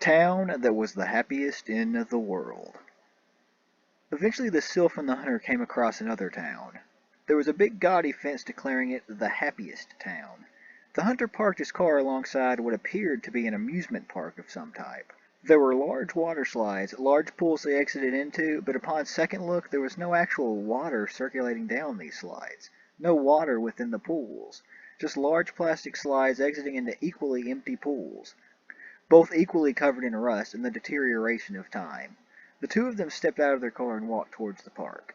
town that was the happiest in the world. Eventually the sylph and the hunter came across another town. There was a big gaudy fence declaring it the happiest town. The hunter parked his car alongside what appeared to be an amusement park of some type. There were large water slides, large pools they exited into, but upon second look there was no actual water circulating down these slides. No water within the pools. Just large plastic slides exiting into equally empty pools, both equally covered in rust and the deterioration of time. The two of them stepped out of their car and walked towards the park.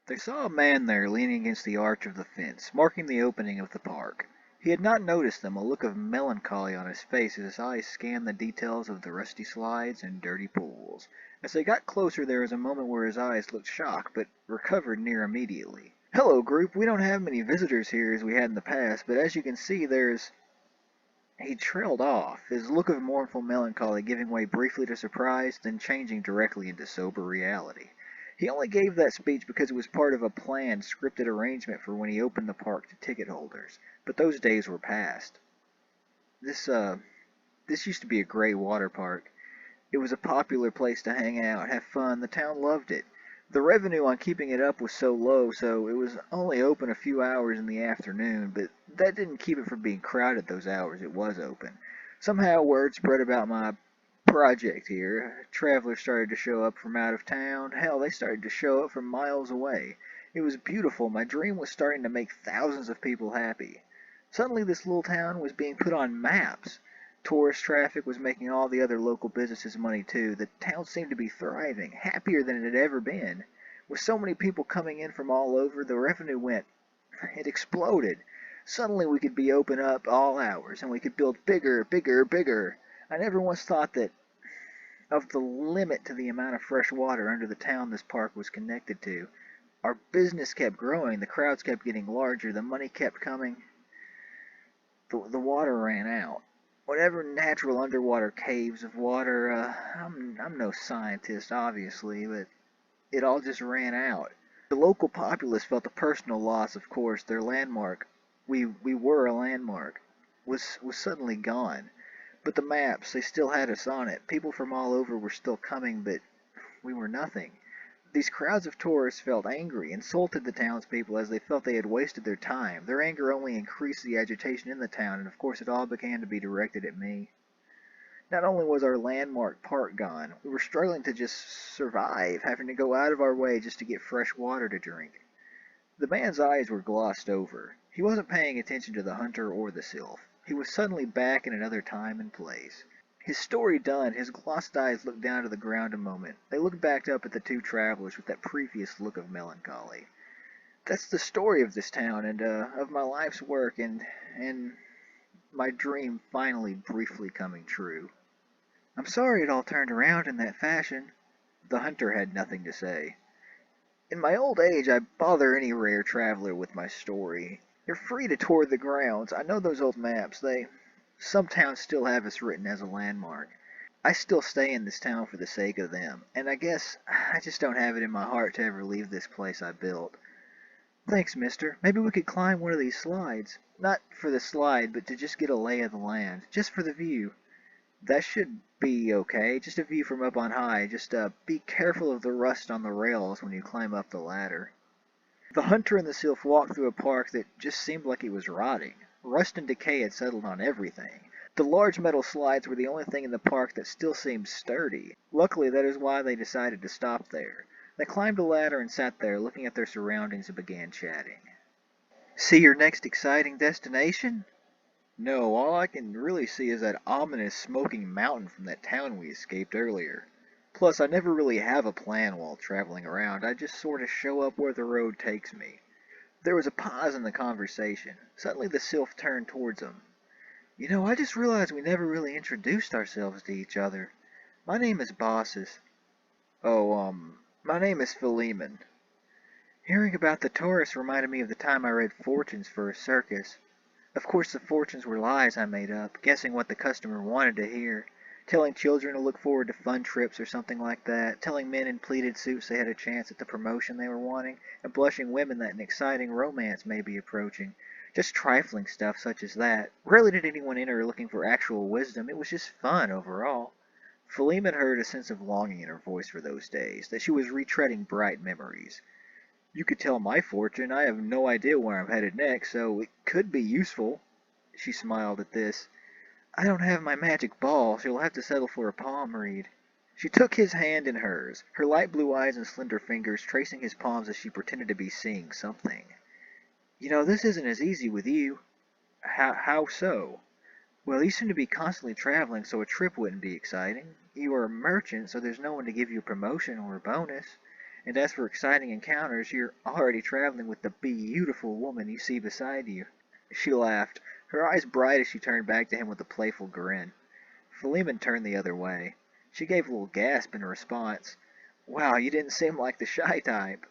They saw a man there leaning against the arch of the fence, marking the opening of the park. He had not noticed them, a look of melancholy on his face as his eyes scanned the details of the rusty slides and dirty pools. As they got closer there was a moment where his eyes looked shocked, but recovered near immediately. "Hello, group. We don't have many visitors here as we had in the past, but as you can see there's—" He trailed off, his look of mournful melancholy giving way briefly to surprise, then changing directly into sober reality. He only gave that speech because it was part of a planned, scripted arrangement for when he opened the park to ticket holders, but those days were past. This used to be a great water park. It was a popular place to hang out, have fun. The town loved it. The revenue on keeping it up was so low, so it was only open a few hours in the afternoon, but that didn't keep it from being crowded those hours it was open. Somehow word spread about my project here. Travelers started to show up from out of town. Hell, they started to show up from miles away. It was beautiful. My dream was starting to make thousands of people happy. Suddenly this little town was being put on maps. Tourist traffic was making all the other local businesses money too. The town seemed to be thriving, happier than it had ever been. With so many people coming in from all over, the revenue it exploded. Suddenly we could be open up all hours, and we could build bigger, bigger, bigger. I never once thought that of the limit to the amount of fresh water under the town this park was connected to. Our business kept growing, the crowds kept getting larger, the money kept coming. The water ran out. Whatever natural underwater caves of water, I'm no scientist, obviously, but it all just ran out. The local populace felt a personal loss, of course. Their landmark, we were a landmark, was suddenly gone. But the maps, they still had us on it. People from all over were still coming, but we were nothing. These crowds of tourists felt angry, insulted the townspeople as they felt they had wasted their time. Their anger only increased the agitation in the town, and of course it all began to be directed at me. Not only was our landmark park gone, we were struggling to just survive, having to go out of our way just to get fresh water to drink. The man's eyes were glossed over. He wasn't paying attention to the hunter or the sylph. He was suddenly back in another time and place. His story done, his glossed eyes looked down to the ground a moment. They looked back up at the two travelers with that previous look of melancholy. That's the story of this town and of my life's work and my dream finally briefly coming true. I'm sorry it all turned around in that fashion. The hunter had nothing to say. In my old age, I bother any rare traveler with my story. You're free to tour the grounds. I know those old maps. Some towns still have us written as a landmark. I still stay in this town for the sake of them, and I guess I just don't have it in my heart to ever leave this place I built. Thanks, mister. Maybe we could climb one of these slides. Not for the slide, but to just get a lay of the land. Just for the view. That should be okay. Just a view from up on high. Just be careful of the rust on the rails when you climb up the ladder. The hunter and the sylph walked through a park that just seemed like it was rotting. Rust and decay had settled on everything. The large metal slides were the only thing in the park that still seemed sturdy. Luckily, that is why they decided to stop there. They climbed a ladder and sat there, looking at their surroundings and began chatting. See your next exciting destination? No, all I can really see is that ominous smoking mountain from that town we escaped earlier. Plus, I never really have a plan while traveling around. I just sort of show up where the road takes me. There was a pause in the conversation. Suddenly the sylph turned towards him. You know, I just realized we never really introduced ourselves to each other. My name is Bosses. Oh, my name is Philemon. Hearing about the tourists reminded me of the time I read fortunes for a circus. Of course the fortunes were lies I made up, guessing what the customer wanted to hear. Telling children to look forward to fun trips or something like that. Telling men in pleated suits they had a chance at the promotion they were wanting. And blushing women that an exciting romance may be approaching. Just trifling stuff such as that. Rarely did anyone enter looking for actual wisdom. It was just fun overall. Philemon heard a sense of longing in her voice for those days, that she was retreading bright memories. You could tell my fortune. I have no idea where I'm headed next, so it could be useful. She smiled at this. I don't have my magic ball, so you'll have to settle for a palm read. She took his hand in hers, her light blue eyes and slender fingers tracing his palms as she pretended to be seeing something. You know, this isn't as easy with you. How so? Well, you seem to be constantly traveling, so a trip wouldn't be exciting. You are a merchant, so there's no one to give you a promotion or a bonus. And as for exciting encounters, you're already traveling with the beautiful woman you see beside you. She laughed, her eyes bright as she turned back to him with a playful grin. Philemon turned the other way. She gave a little gasp in response. Wow, you didn't seem like the shy type.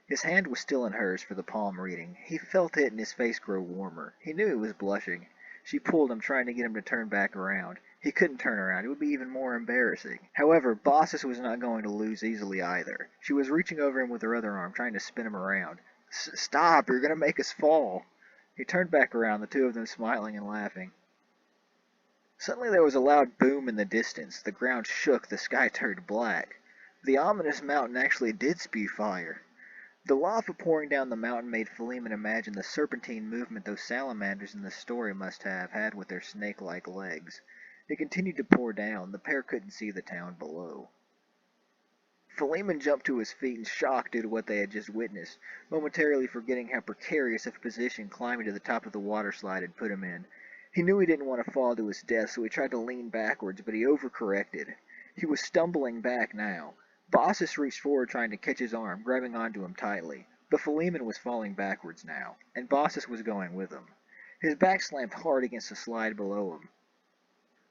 His hand was still in hers for the palm reading. He felt it and his face grow warmer. He knew he was blushing. She pulled him, trying to get him to turn back around. He couldn't turn around. It would be even more embarrassing. However, Baucis was not going to lose easily either. She was reaching over him with her other arm, trying to spin him around. Stop! You're going to make us fall! He turned back around, the two of them smiling and laughing. Suddenly there was a loud boom in the distance. The ground shook, the sky turned black. The ominous mountain actually did spew fire. The lava pouring down the mountain made Philemon imagine the serpentine movement those salamanders in the story must have had with their snake-like legs. It continued to pour down. The pair couldn't see the town below. Philemon jumped to his feet in shock due to what they had just witnessed, momentarily forgetting how precarious of a position climbing to the top of the water slide had put him in. He knew he didn't want to fall to his death, so he tried to lean backwards, but he overcorrected. He was stumbling back now. Baucis reached forward trying to catch his arm, grabbing onto him tightly. But Philemon was falling backwards now, and Baucis was going with him. His back slammed hard against the slide below him.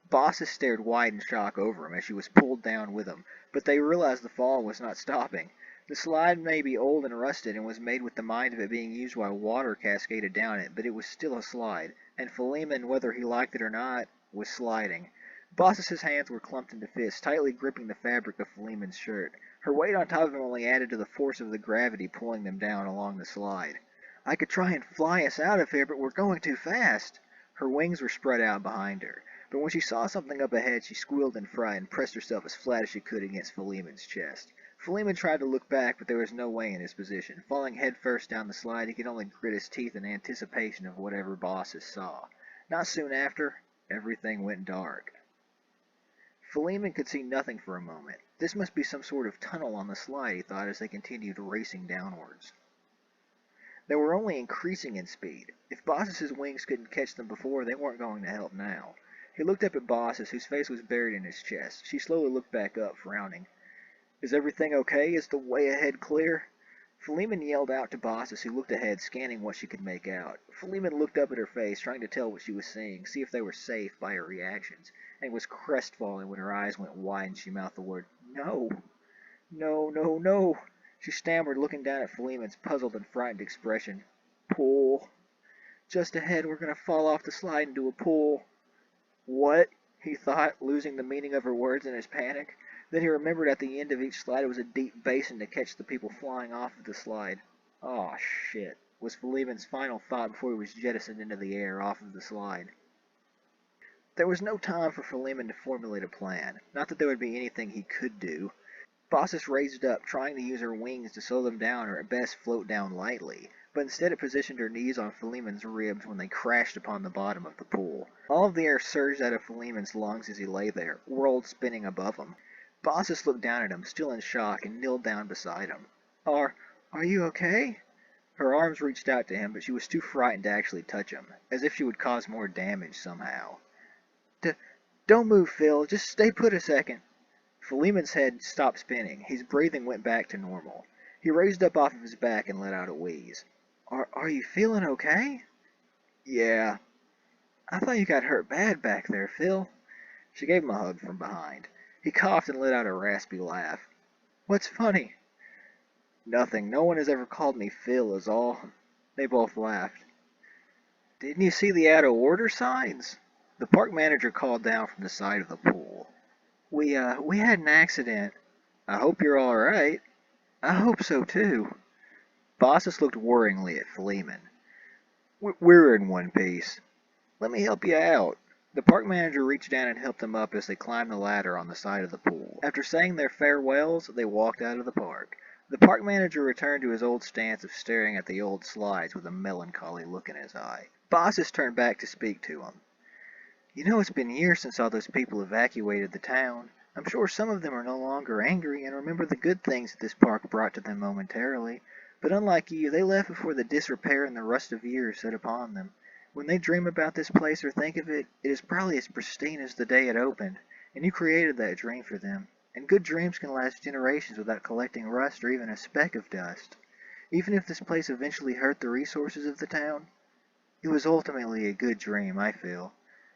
Baucis stared wide in shock over him as she was pulled down with him, but they realized the fall was not stopping. The slide may be old and rusted and was made with the mind of it being used while water cascaded down it, but it was still a slide, and Philemon, whether he liked it or not, was sliding. Baucis's hands were clumped into fists, tightly gripping the fabric of Philemon's shirt. Her weight on top of him only added to the force of the gravity pulling them down along the slide. I could try and fly us out of here, but we're going too fast. Her wings were spread out behind her, but when she saw something up ahead, she squealed in fright and pressed herself as flat as she could against Philemon's chest. Philemon tried to look back, but there was no way in his position. Falling headfirst down the slide, he could only grit his teeth in anticipation of whatever Baucis saw. Not soon after, everything went dark. Philemon could see nothing for a moment. This must be some sort of tunnel on the slide, he thought as they continued racing downwards. They were only increasing in speed. If Baucis's wings couldn't catch them before, they weren't going to help now. He looked up at Baucis, whose face was buried in his chest. She slowly looked back up, frowning. Is everything okay? Is the way ahead clear? Philemon yelled out to Baucis, who looked ahead, scanning what she could make out. Philemon looked up at her face, trying to tell what she was seeing, see if they were safe by her reactions, and was crestfallen when her eyes went wide and she mouthed the word, No! No, no, no! She stammered, looking down at Philemon's puzzled and frightened expression. Pool. Just ahead, we're going to fall off the slide into a pool. What? He thought, losing the meaning of her words in his panic. Then he remembered at the end of each slide it was a deep basin to catch the people flying off of the slide. Aw, shit, was Philemon's final thought before he was jettisoned into the air off of the slide. There was no time for Philemon to formulate a plan. Not that there would be anything he could do. Baucis raised up, trying to use her wings to slow them down or at best float down lightly, but instead it positioned her knees on Philemon's ribs when they crashed upon the bottom of the pool. All of the air surged out of Philemon's lungs as he lay there, world spinning above him. Baucis looked down at him, still in shock, and kneeled down beside him. Are you okay? Her arms reached out to him, but she was too frightened to actually touch him, as if she would cause more damage somehow. Don't move, Phil. Just stay put a second. Philemon's head stopped spinning. His breathing went back to normal. He raised up off of his back and let out a wheeze. Are you feeling okay? Yeah. I thought you got hurt bad back there, Phil. She gave him a hug from behind. He coughed and let out a raspy laugh. What's funny? Nothing. No one has ever called me Phil, is all. They both laughed. Didn't you see the out-of-order signs? The park manager called down from the side of the pool. We had an accident. I hope you're all right. I hope so, too. Baucis looked worryingly at Philemon. We're in one piece. Let me help you out. The park manager reached down and helped them up as they climbed the ladder on the side of the pool. After saying their farewells, they walked out of the park. The park manager returned to his old stance of staring at the old slides with a melancholy look in his eye. Bosses turned back to speak to him. You know, it's been years since all those people evacuated the town. I'm sure some of them are no longer angry and remember the good things that this park brought to them momentarily. But unlike you, they left before the disrepair and the rust of years set upon them. When they dream about this place or think of it, it is probably as pristine as the day it opened, and you created that dream for them. And good dreams can last generations without collecting rust or even a speck of dust. Even if this place eventually hurt the resources of the town, it was ultimately a good dream, I feel.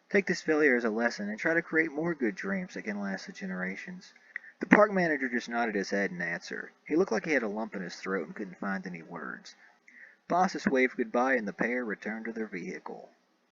Take this failure as a lesson and try to create more good dreams that can last the generations. The park manager just nodded his head in answer. He looked like he had a lump in his throat and couldn't find any words. Bosses waved goodbye and the pair returned to their vehicle.